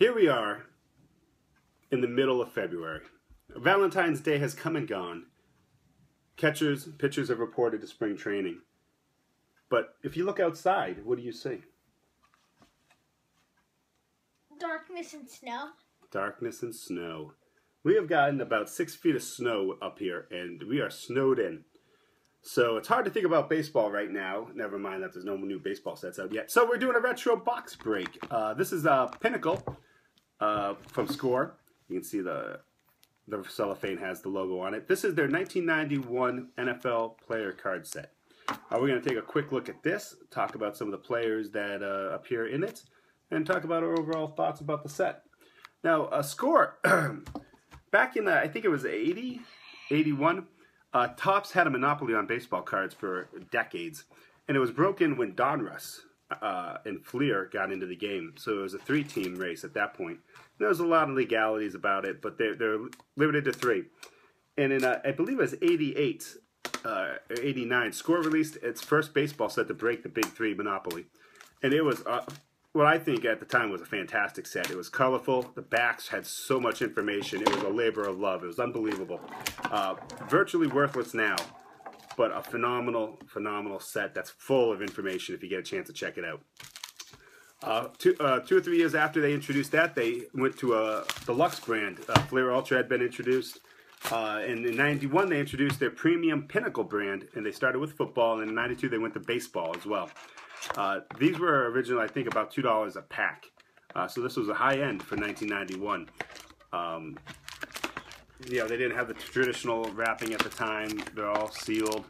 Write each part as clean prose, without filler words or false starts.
Here we are in the middle of February. Valentine's Day has come and gone. Catchers, pitchers have reported to spring training. But if you look outside, what do you see? Darkness and snow. Darkness and snow. We have gotten about 6 feet of snow up here, and we are snowed in. So it's hard to think about baseball right now. Never mind that there's no new baseball sets out yet. So we're doing a retro box break. This is Pinnacle from Score. You can see the cellophane has the logo on it. This is their 1991 NFL player card set. We're going to take a quick look at this, talk about some of the players that appear in it, and talk about our overall thoughts about the set. Now, Score, back in, I think it was 80, 81, Topps had a monopoly on baseball cards for decades, and it was broken when Donruss and Fleer got into the game. So it was a 3-team race at that point. There was a lot of legalities about it, but they're limited to 3. And in, I believe it was 88 or 89, Score released its first baseball set to break the Big 3 monopoly. And it was what I think at the time was a fantastic set. It was colorful. The backs had so much information. It was a labor of love. It was unbelievable. Virtually worthless now, but a phenomenal, phenomenal set that's full of information if you get a chance to check it out. 2 or 3 years after they introduced that, they went to a deluxe brand. Fleer Ultra had been introduced. And in 91, they introduced their premium Pinnacle brand, and they started with football. And in 92, they went to baseball as well. These were originally, I think, about $2 a pack. So this was a high end for 1991. You know, they didn't have the traditional wrapping at the time. They're all sealed.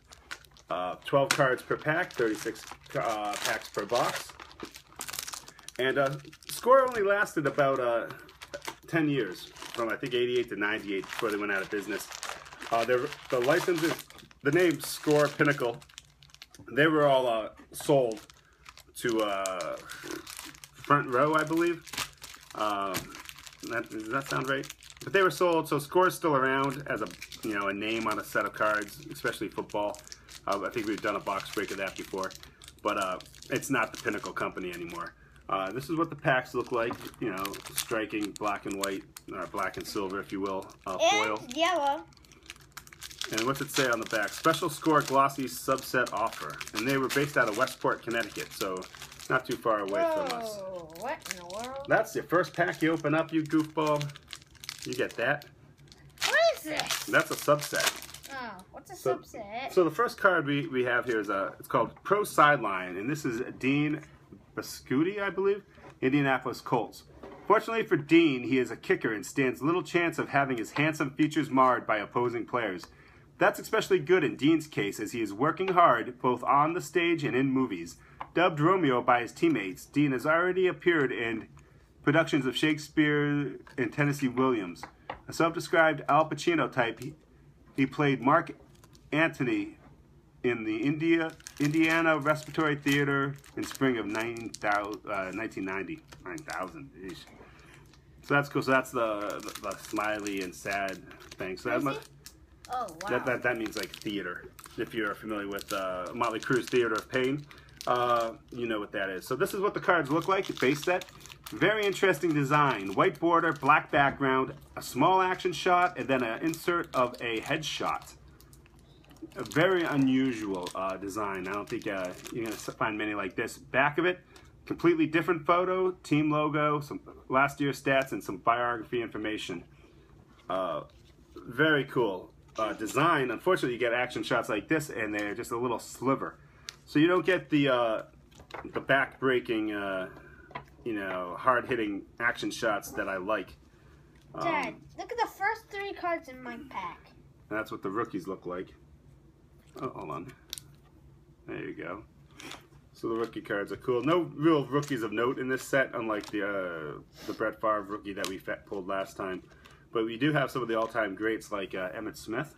12 cards per pack, 36 packs per box. And Score only lasted about 10 years, from I think 88 to 98 before they went out of business. The licenses, the name Score Pinnacle, they were all sold to Front Row, I believe. Does that sound right? But they were sold, so Score is still around as a name on a set of cards, especially football. I think we've done a box break of that before, but it's not the Pinnacle company anymore. This is what the packs look like, striking black and white, or black and silver, if you will, foil. And yellow. And what's it say on the back? Special Score Glossy Subset Offer. And they were based out of Westport, Connecticut, so not too far away from us. What in the world? That's your first pack you open up, you goofball. You get that. What is this? That's a subset. Oh, what's a subset? So the first card we have here is it's called Pro Sideline, and this is Dean Biscuiti, I believe, Indianapolis Colts. Fortunately for Dean, he is a kicker and stands little chance of having his handsome features marred by opposing players. That's especially good in Dean's case, as he is working hard both on the stage and in movies. Dubbed Romeo by his teammates, Dean has already appeared in productions of Shakespeare and Tennessee Williams. A self-described Al Pacino type, he played Mark Antony in the Indiana Respiratory Theater in spring of 1990. 9,000. So that's cool. So that's the smiley and sad thing. So Oh, wow. That means like theater. If you're familiar with Motley Crue's Theater of Pain, you know what that is. So this is what the cards look like. Base set. Very interesting design. White border, black background, a small action shot, and then an insert of a headshot. A very unusual design. I don't think you're going to find many like this. Back of it, completely different photo, team logo, some last year's stats, and some biography information. Very cool design. Unfortunately, you get action shots like this, and they're just a little sliver. So you don't get the back-breaking, hard-hitting action shots that I like. Dad, look at the first 3 cards in my pack. And that's what the rookies look like. Oh, hold on. There you go. So the rookie cards are cool. No real rookies of note in this set, unlike the Brett Favre rookie that we pulled last time. But we do have some of the all-time greats like Emmitt Smith.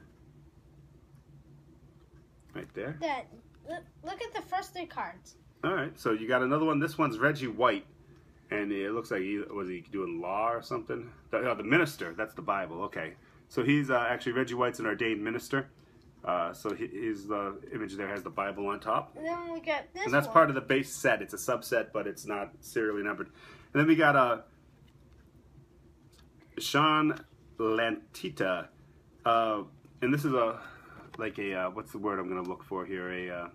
Right there. Dad, look at the first 3 cards. All right, so you got another one. This one's Reggie White. And it looks like was he doing law or something? The minister, that's the Bible. Okay. So he's actually, Reggie White's an ordained minister. So his image there has the Bible on top. And then we got this. And that's part of the base set. It's a subset, but it's not serially numbered. And then we got Sean Lantita. And this is what's the word I'm going to look for here? A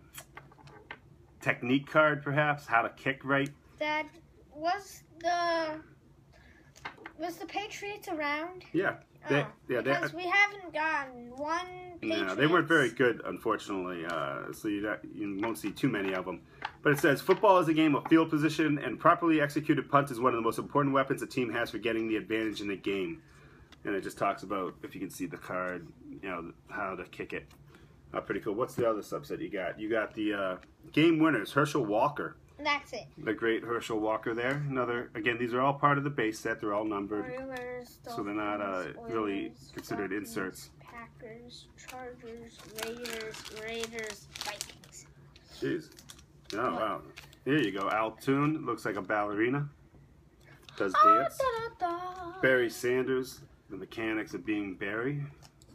technique card, perhaps? How to kick right? Dad, was the Patriots around? Yeah. Because we haven't gotten one Patriots. No, they weren't very good, unfortunately, so you won't see too many of them. But it says, football is a game of field position, and properly executed punt is one of the most important weapons a team has for getting the advantage in the game. And it just talks about, if you can see the card, how to kick it. Pretty cool. What's the other subset you got? You got the game winners, Herschel Walker. That's it. The great Herschel Walker there. Again, these are all part of the base set. They're all numbered. Oilers, so they're not really considered inserts. Packers, Chargers, Raiders, Vikings. Jeez. Oh, wow. Here you go. Al Toon. Looks like a ballerina. Does dance. Barry Sanders. The mechanics of being Barry.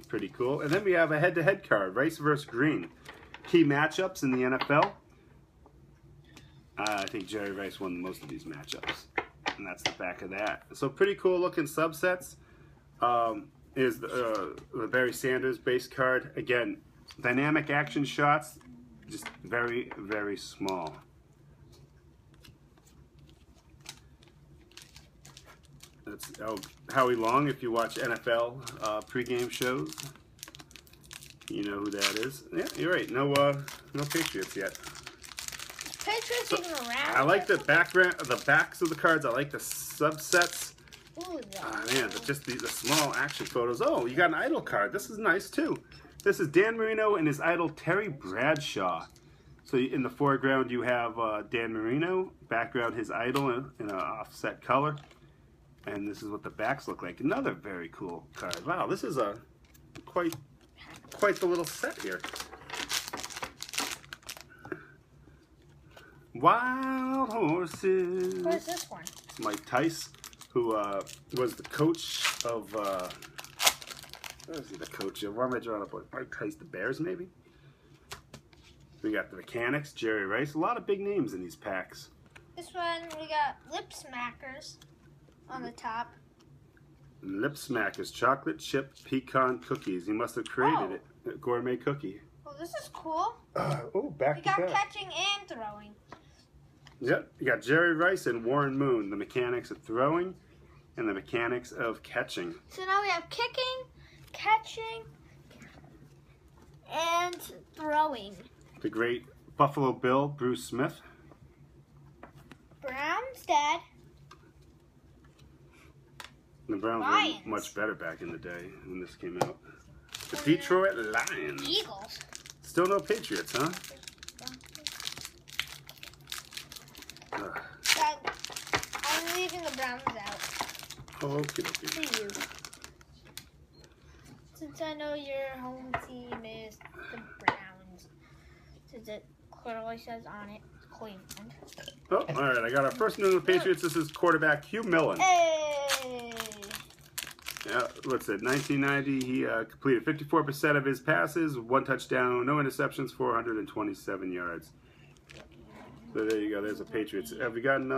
Pretty cool. And then we have a head-to-head card. Rice versus Green. Key matchups in the NFL. I think Jerry Rice won most of these matchups. And that's the back of that. So pretty cool looking subsets. Is the Barry Sanders base card. Again, dynamic action shots. Just very, very small. That's Howie Long, if you watch NFL pregame shows. You know who that is. Yeah, you're right. No Patriots yet. Patriots even around? I like the background, the backs of the cards. I like the subsets. Ooh, Man, just the small action photos. Oh, you got an idol card. This is nice too. This is Dan Marino and his idol Terry Bradshaw. So in the foreground you have Dan Marino, background his idol in an offset color, and this is what the backs look like. Another very cool card. Wow, this is a quite the little set here. Wild Horses. What is this one? It's Mike Tice, who was the coach of. Where is he the coach of? Why am I drawing up like Mike Tice, the Bears, maybe? We got the mechanics, Jerry Rice. A lot of big names in these packs. This one, we got Lip Smackers on the top. Lip Smackers, chocolate chip pecan cookies. He must have created it. A gourmet cookie. Well, this is cool. Back we to got back. catching and throwing. Yep, you got Jerry Rice and Warren Moon, the mechanics of throwing and the mechanics of catching. So now we have kicking, catching, and throwing. The great Buffalo Bill, Bruce Smith. Browns, Dad. The Browns Lions. were much better back in the day when this came out. The Detroit Lions. Eagles. Still no Patriots, huh? Dad, I'm leaving the Browns out. Okay. For you. Since I know your home team is the Browns. Since it clearly says on it, Cleveland. Oh, all right. I got our first New England Patriots. This is quarterback Hugh Millen. Hey! Yeah, what's it? 1990. He completed 54% of his passes, 1 touchdown, no interceptions, 427 yards. So there you go. There's the Patriots. Have we gotten?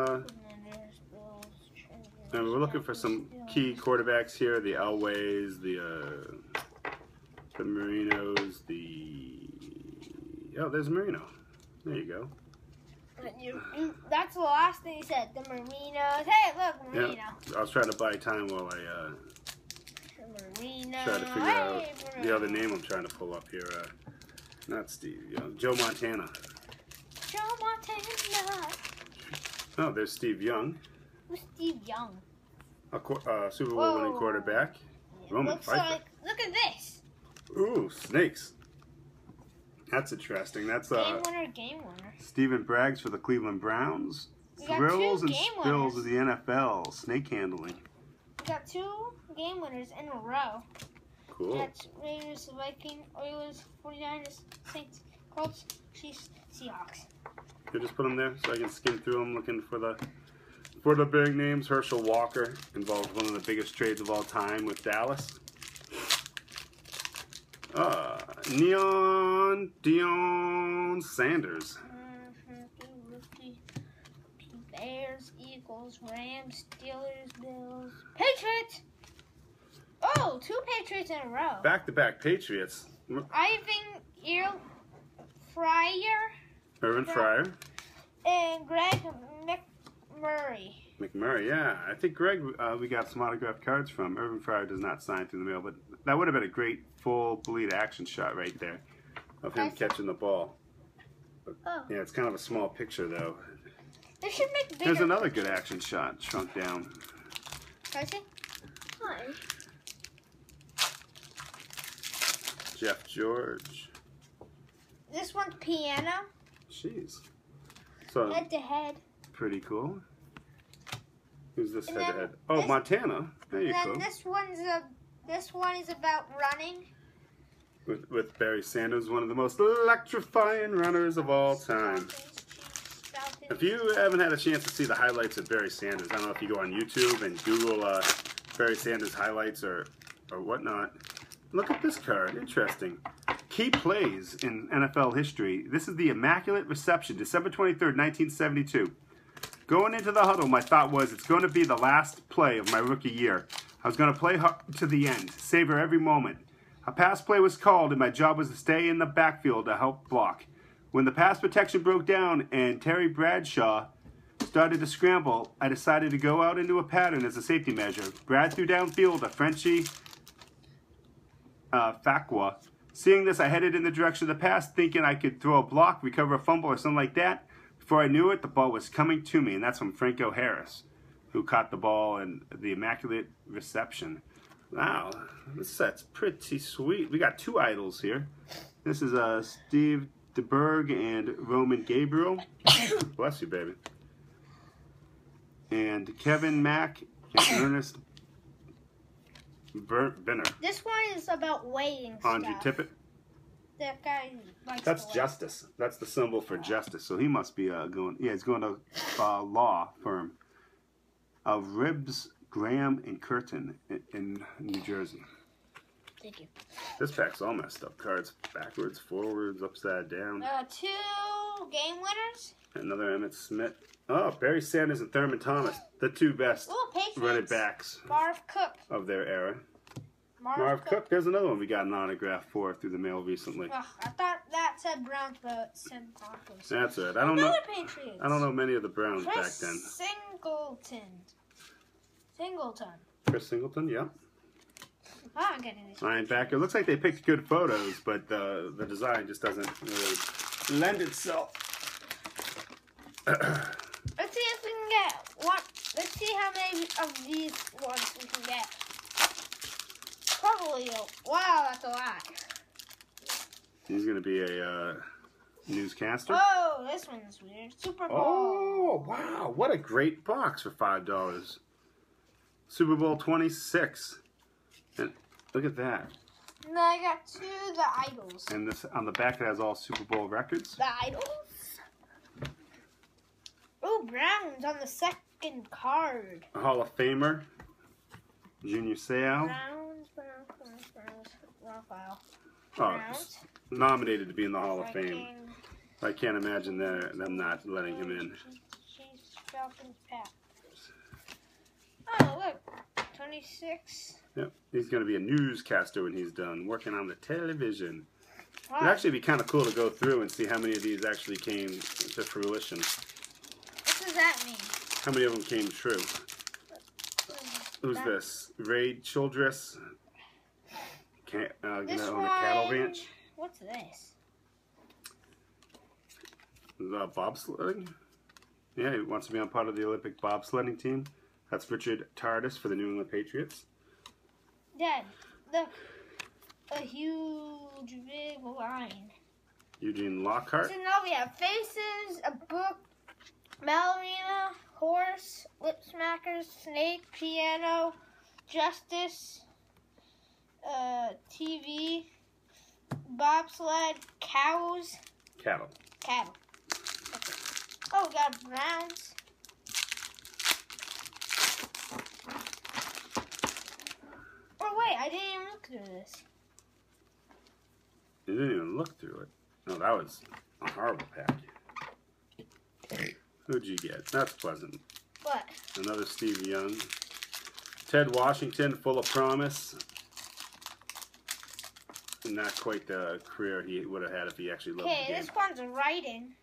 And we're looking for some key quarterbacks here: the Elways, the Marinos, oh, there's Marino. There you go. That's the last thing he said. The Marinos. Hey, look, Marino. Yeah, I was trying to buy time while I Marino. try to figure out the other name I'm trying to pull up here. Not Steve. Joe Montana. Joe Montana. Oh, there's Steve Young. Who's Steve Young? A Super Bowl winning quarterback. Looks like. Look at this. Ooh, snakes. That's interesting. That's Game winner. Stephen Braggs for the Cleveland Browns. Thrills and spills of the NFL. Snake handling. We got 2 game winners in a row. Cool. That's Raiders, Vikings, Oilers, 49ers, Saints, Colts, Chiefs, Seahawks. You just put them there so I can skim through them looking for the big names. Herschel Walker involved one of the biggest trades of all time with Dallas. Deion Sanders. Bears, Eagles, Rams, Steelers, Bills, Patriots. Oh, 2 Patriots in a row. Back-to-back Patriots. Ivan Fryer. Irvin Fryer. And Greg McMurray. Yeah. I think Greg, we got some autographed cards from. Irvin Fryer does not sign through the mail, but that would have been a great full bleed action shot right there of him catching the ball. But, yeah, it's kind of a small picture, though. They should make bigger. There's another good action shot, shrunk down. Can I see? Hi. Jeff George. This one's piano. Jeez. So Head to head. pretty cool. Who's this And head to then head? Oh, this- Montana. There you And then go. this one is about running. With Barry Sanders, one of the most electrifying runners of all time. If you haven't had a chance to see the highlights of Barry Sanders, I don't know if you go on YouTube and Google Barry Sanders highlights or whatnot. Look at this card. Interesting. Key plays in NFL history. This is the Immaculate Reception, December 23rd, 1972. Going into the huddle, my thought was it's going to be the last play of my rookie year. I was going to play to the end, savor every moment. A pass play was called, and my job was to stay in the backfield to help block. When the pass protection broke down and Terry Bradshaw started to scramble, I decided to go out into a pattern as a safety measure. Brad threw downfield a Frenchie Fakwa. Seeing this, I headed in the direction of the pass, thinking I could throw a block, recover a fumble, or something like that. Before I knew it, the ball was coming to me, and that's from Franco Harris, who caught the ball in the Immaculate Reception. Wow, this set's pretty sweet. We got 2 idols here. This is Steve DeBerg and Roman Gabriel. Bless you, baby. And Kevin Mack and Ernest Benner. This one is about weighing Andre stuff. Tippett. That guy likes That's to weigh. Justice. That's the symbol for justice. So he must be going. Yeah, he's going to a law firm of Ribbs, Graham, and Curtin in New Jersey. Thank you. This pack's all messed up. Cards backwards, forwards, upside down. 2 game winners. Another Emmett Smith. Oh, Barry Sanders and Thurman Thomas, the 2 best Oh, Patriots. running backs Marv Cook. of their era. Marv Cook. There's another one we got an autograph for through the mail recently. Ugh, I thought that said Browns, but it said Broncos. That's it. I don't know. Another Patriots. I don't know many of the Browns Chris back then. Singleton. Chris Singleton, yeah. Oh, I'm getting this. Linebacker. Looks like they picked good photos, but the design just doesn't really lend itself. Let's see if we can get one. Let's see how many of these ones we can get. Probably. Wow, that's a lot. He's going to be a newscaster. Oh, this one's weird. Super Bowl. Oh, wow. What a great box for $5. Super Bowl 26. And look at that. And then I got 2 the idols. And this on the back it has all Super Bowl records. The idols? Oh, Browns on the second card. A Hall of Famer, Junior Seau. Browns. Wrong file. Oh, Browns. nominated to be in the Hall of Fame. Vikings, I can't imagine them not letting him in. Chiefs, Falcons, Pats. Oh, look. 26. Yep, he's going to be a newscaster when he's done working on the television. Wow. It'd actually be kind of cool to go through and see how many of these actually came to fruition. What does that mean? How many of them came true? Who's this? Ray Childress. This On a cattle one- ranch. What's this? Bobsledding? Yeah, he wants to be on part of the Olympic bobsledding team. That's Richard Tardis for the New England Patriots. Dad, look. A huge big line. Eugene Lockhart. So now we have faces, a book, ballerina, horse, lip smackers, snake, piano, justice, TV, bobsled, cows, Cattle. cattle. Okay. Oh, we got Browns. Oh wait, I didn't even look through this. You didn't even look through it. No, that was a horrible pack. Who'd you get? That's pleasant. What? Another Steve Young. Ted Washington, full of promise. not quite the career he would have had if he actually loved the Okay, game. this one's a writing.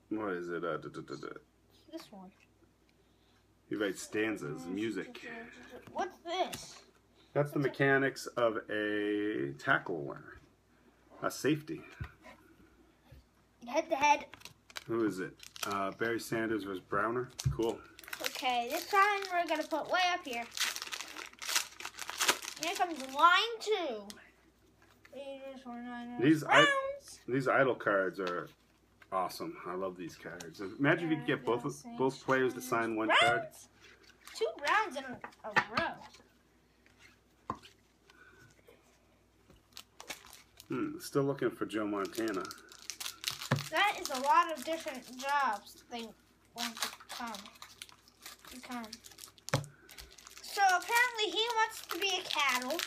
What is it? This one. He writes stanzas, music. What's this? That's the mechanics of a tackle, a safety. Head to head. Who is it? Barry Sanders versus Browner. Cool. Okay, this time we're gonna put way up here. Here comes line 2. These idol cards are awesome. I love these cards. Imagine if you could get both players to sign one card. 2 rounds in a row. Still looking for Joe Montana. That is a lot of different jobs they want to become. So apparently he wants to be a cattle.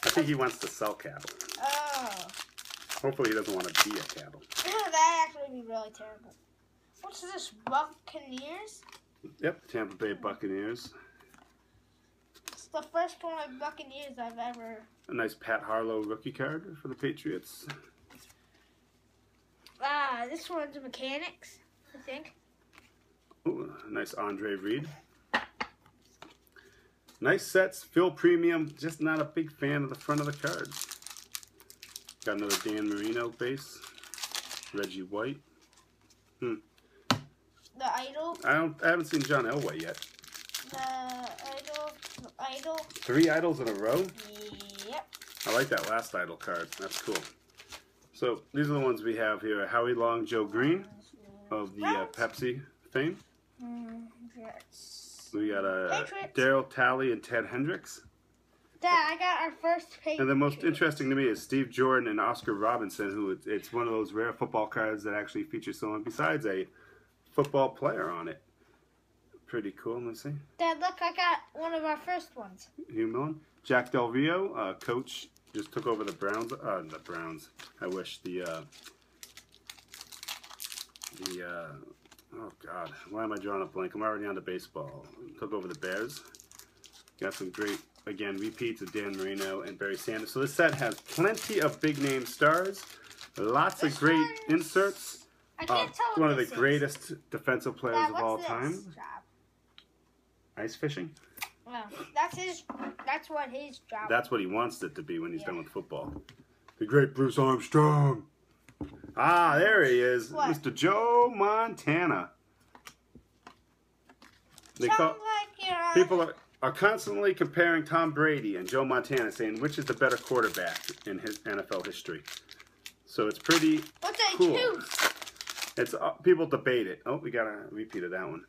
I think he wants to sell cattle. Oh. Hopefully he doesn't want to be a cattle. That'd actually be really terrible. What's this, Buccaneers? Yep, Tampa Bay Buccaneers. It's the first one of Buccaneers I've ever... A nice Pat Harlow rookie card for the Patriots. This one's mechanics, I think. Ooh, nice Andre Reed. Nice sets, Phil Premium. Just not a big fan of the front of the cards. Got another Dan Marino base. Reggie White. The Idol. I haven't seen John Elway yet. The Idol. 3 idols in a row? Yep. I like that last idol card. That's cool. So these are the ones we have here. Howie Long, Joe Green of the Pepsi fame. We got Daryl Talley and Ted Hendricks. Dad, I got our first Patriots. And the most interesting to me is Steve Jordan and Oscar Robinson, who it's one of those rare football cards that actually features someone besides a football player on it. Pretty cool. Let's see. Dad, look, I got one of our first ones. Hugh Millen. Jack Del Rio, coach, just took over the Browns. The Browns. I wish oh God, why am I drawing a blank? I'm already on to baseball. Took over the Bears. Got some great, again, repeats of Dan Marino and Barry Sanders. So this set has plenty of big name stars, lots of great inserts. I can't tell what one of the this is. greatest defensive players Dad, of all what's time. this job? Ice fishing. Well, that's what his job. That's what he wants it to be when he's done with football. The great Bruce Armstrong. Ah, there he is, What? Mr. Joe Montana. People are constantly comparing Tom Brady and Joe Montana, saying which is the better quarterback in his NFL history. So it's pretty What's a cool. tooth? It's people debate it. Oh, we got a repeat of that one.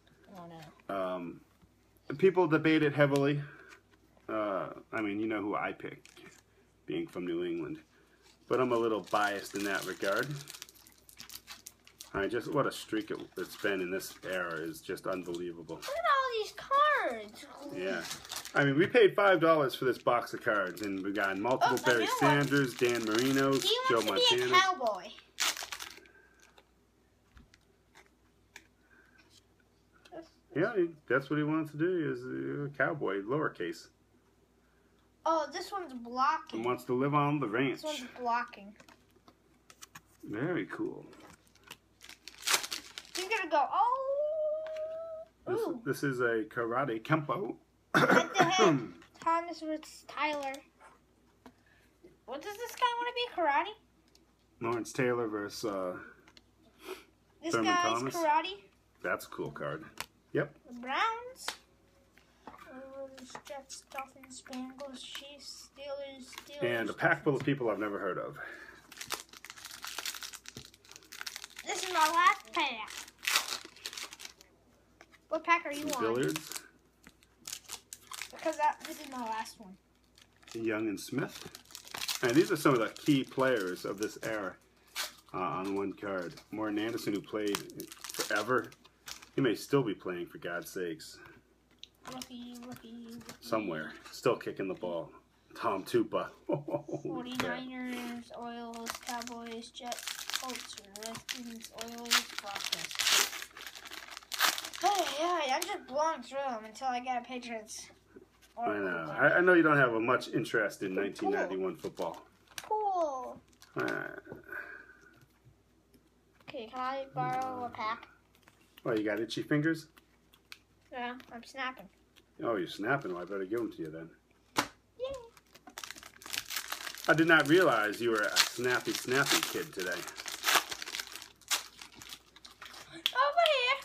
Oh no. People debate it heavily. I mean, you know who I pick, being from New England, but I'm a little biased in that regard. What a streak it's been in this era is just unbelievable. Look at all these cards. Yeah. I mean, we paid $5 for this box of cards, and we got multiple Barry Sanders, Dan Marinos, Joe Montana. He wants to be a cowboy. Yeah, that's what he wants to do, is a cowboy, lowercase. Oh, this one's blocking. He wants to live on the ranch. This one's blocking. Very cool. He's gonna go, oh! This is a karate kempo. Head to head. Thomas versus Tyler. What does this guy want to be? Karate? Lawrence Taylor versus This Thurman guy's Thomas. karate. That's a cool card. Yep. The Browns. Jets, Dolphins, Bengals, Chiefs, Steelers. And a pack full of people I've never heard of. This is my last pack. What pack are you on? Billiards. Because this is my last one. Young and Smith. And these are some of the key players of this era on one card. Morton Anderson, who played forever. He may still be playing, for God's sakes. Rookie. Somewhere. Still kicking the ball. Tom Tupa. 49ers, Oilers, Cowboys, Jets, Colts, Redskins, Oilers, Broncos. Hey, I'm just blowing through them until I get a Patriots. I know. I know you don't have much interest in 1991 football. Cool. Okay, can I borrow a pack? Oh, you got itchy fingers? Yeah, I'm snapping. Oh, you're snapping. Well, I better give them to you then. Yay. I did not realize you were a snappy kid today. Over here.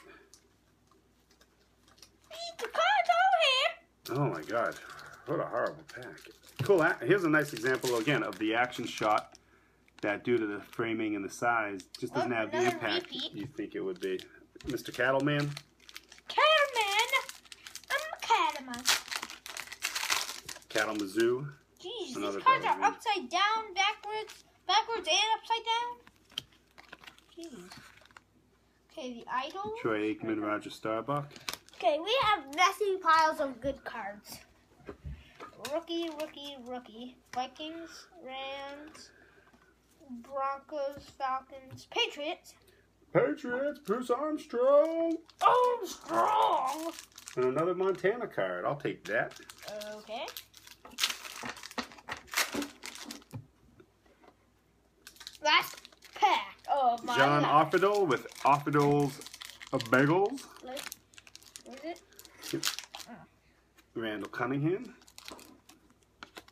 Eat the cards over here. Oh my God, what a horrible pack. Cool. Here's a nice example again of the action shot that, due to the framing and the size, just doesn't have the impact you think it would be. Mr. Cattleman. Cattleman. I'm a cattleman. Kalamazoo. Jeez, these cards are upside down, backwards and upside down. Jeez. Okay, the Idol. Troy Aikman, Roger Staubach. Okay, we have messy piles of good cards. Rookie. Vikings, Rams, Broncos, Falcons, Patriots. Bruce Armstrong. Armstrong! And another Montana card. I'll take that. Okay. Last pack of my John life. Offerdale with Offerdale's Bagels. What is it? Yep. Randall Cunningham.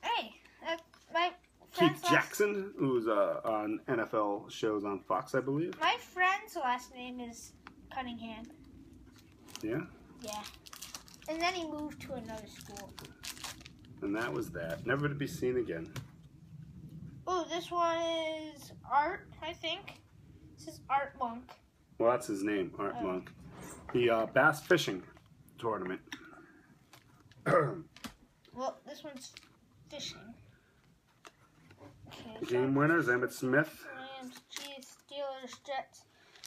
Hey, that's my Keith friend's Jackson, who's on NFL shows on Fox, I believe. My friend's last name is Cunningham. Yeah? Yeah. And then he moved to another school. And that was that. Never to be seen again. Oh, this one is Art, I think. This is Art Monk. Well, that's his name, Art Monk. The bass fishing tournament. Well, this one's fishing. Okay, Game winners, Emmitt Smith. Rams, Chiefs, Steelers, Jets.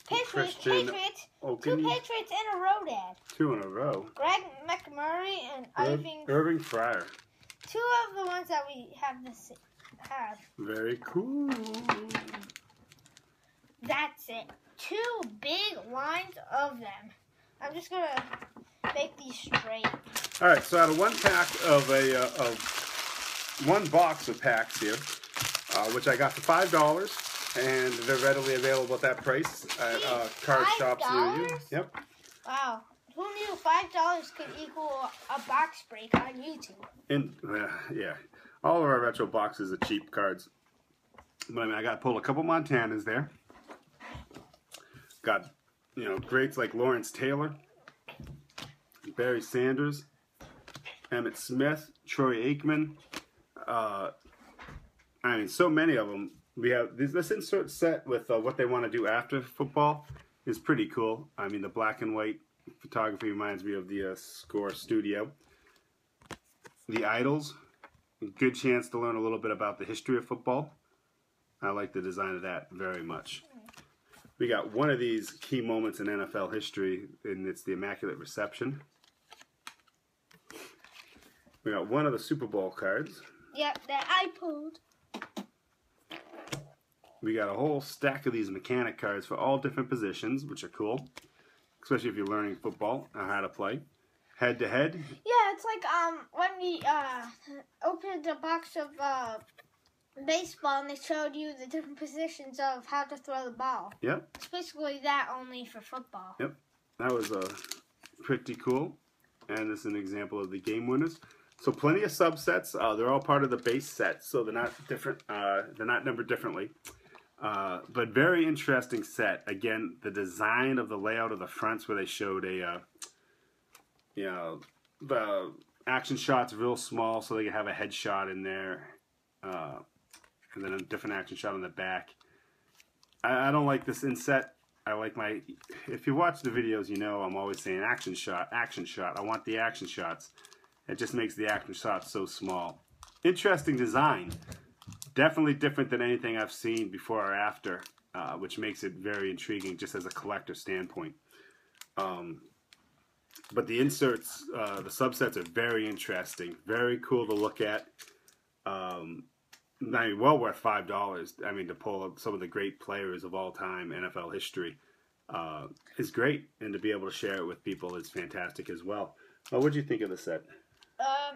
Patriots, Christian Patriots. Oaken. 2 Patriots in a row, Dad. 2 in a row. Greg McMurray and Irving Fryer. 2 of the ones that we have this have. Very cool. That's it. 2 big lines of them. I'm just gonna make these straight. All right, so out of one pack of one box of packs here, which I got for $5, and they're readily available at that price at card shops near you. Yep. Wow. Who knew $5 could equal a box break on YouTube? And yeah, all of our retro boxes are cheap cards. But I mean, I got to pull a couple Montanas there. Got, greats like Lawrence Taylor, Barry Sanders, Emmitt Smith, Troy Aikman. I mean, so many of them. We have this insert set with what they want to do after football is pretty cool. I mean, the black and white photography reminds me of the Score Studio. The Idols, a good chance to learn a little bit about the history of football. I like the design of that very much. We got one of these key moments in NFL history, and it's the Immaculate Reception. We got one of the Super Bowl cards. Yep, that I pulled. We got a whole stack of these mechanic cards for all different positions, which are cool. Especially if you're learning football or how to play. Head to head. Yeah, it's like when we opened a box of baseball and they showed you the different positions of how to throw the ball. Yep. It's basically that, only for football. Yep. That was pretty cool. And this is an example of the game winners. So plenty of subsets. They're all part of the base set, so they're not different. They're not numbered differently. But very interesting set. Again, the design of the layout of the fronts, where they showed the action shots real small, so they could have a headshot in there, and then a different action shot on the back. I don't like this inset. I like if you watch the videos, I'm always saying action shot, action shot. I want the action shots. It just makes the action shots so small. Interesting design. Definitely different than anything I've seen before or after, which makes it very intriguing just as a collector standpoint. But the inserts, the subsets are very interesting. Very cool to look at. Well worth $5. I mean, to pull up some of the great players of all time, NFL history, is great. And to be able to share it with people is fantastic as well. What did you think of the set?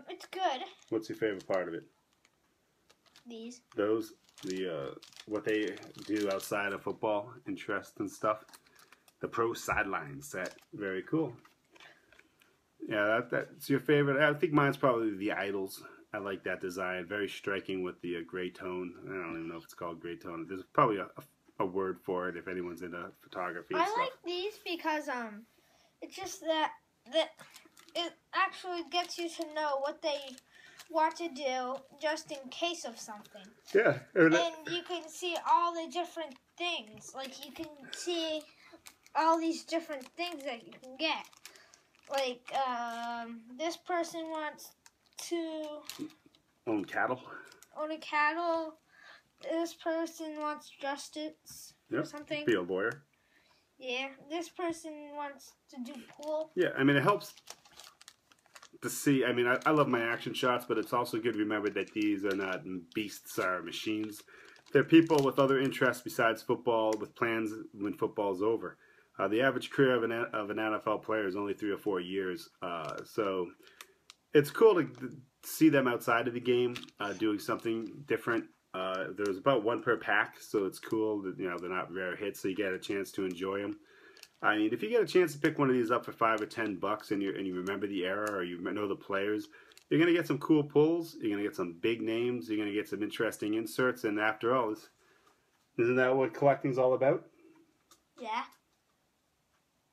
It's good. What's your favorite part of it? These. Those, what they do outside of football, interest and stuff. The pro sideline set, very cool. Yeah, that's your favorite. I think mine's probably the Idols. I like that design, very striking with the gray tone. I don't even know if it's called gray tone. There's probably a word for it if anyone's into photography. And I stuff. like these because it's just that it actually gets you to know what they want to do just in case of something. Yeah, and you can see all the different things. Like you can see all these different things that you can get. Like this person wants to own cattle. Own a cattle. This person wants justice or something. Be a lawyer. Yeah, this person wants to do pool. Yeah, I mean, it helps to see. I mean, I love my action shots, but it's also good to remember that these are not beasts or machines. They're people with other interests besides football, with plans when football's over. The average career of an NFL player is only 3 or 4 years. So it's cool to see them outside of the game doing something different. There's about one per pack, so it's cool that they're not rare hits, so you get a chance to enjoy them. I mean, if you get a chance to pick one of these up for $5 or $10, and you remember the era or you know the players, you're gonna get some cool pulls. You're gonna get some big names. You're gonna get some interesting inserts. And after all, isn't that what collecting's all about? Yeah.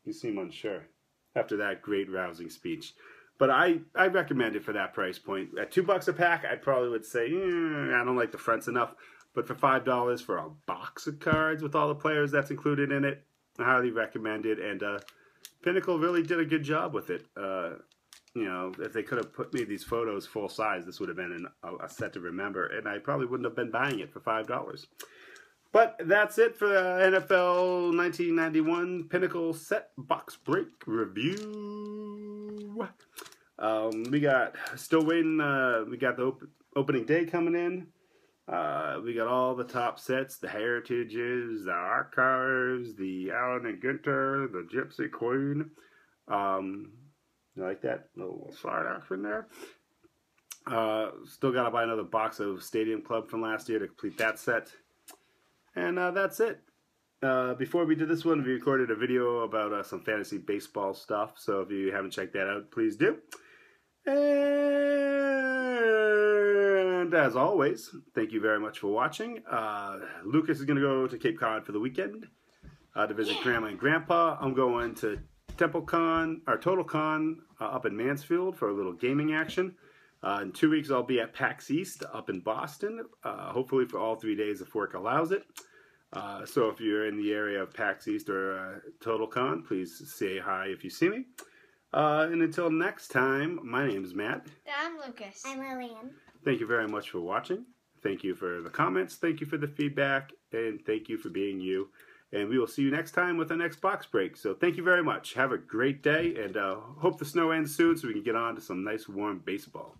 You seem unsure after that great rousing speech. But I recommend it for that price point. At $2 a pack, I probably would say, I don't like the fronts enough. But for $5 for a box of cards with all the players that's included in it, I highly recommend it. And Pinnacle really did a good job with it. If they could have made these photos full size, this would have been a set to remember. And I probably wouldn't have been buying it for $5. But that's it for the NFL 1991 Pinnacle Set Box Break Review. We got still waiting. We got the opening day coming in. We got all the top sets: the Heritages, the Archives, the Allen and Ginter, the Gypsy Queen. You like that little side action there? Still got to buy another box of Stadium Club from last year to complete that set. And that's it. Before we did this one, we recorded a video about some fantasy baseball stuff. So if you haven't checked that out, please do. And as always, thank you very much for watching. Lucas is going to go to Cape Cod for the weekend to visit Grandma and Grandpa. I'm going to TotalCon up in Mansfield for a little gaming action. In 2 weeks, I'll be at PAX East up in Boston, hopefully for all 3 days if work allows it. So if you're in the area of PAX East or TotalCon, please say hi if you see me. And until next time, my name is Matt. I'm Lucas. I'm Lillian. Thank you very much for watching. Thank you for the comments. Thank you for the feedback. And thank you for being you. And we will see you next time with the next box break. So thank you very much. Have a great day. And hope the snow ends soon so we can get on to some nice warm baseball.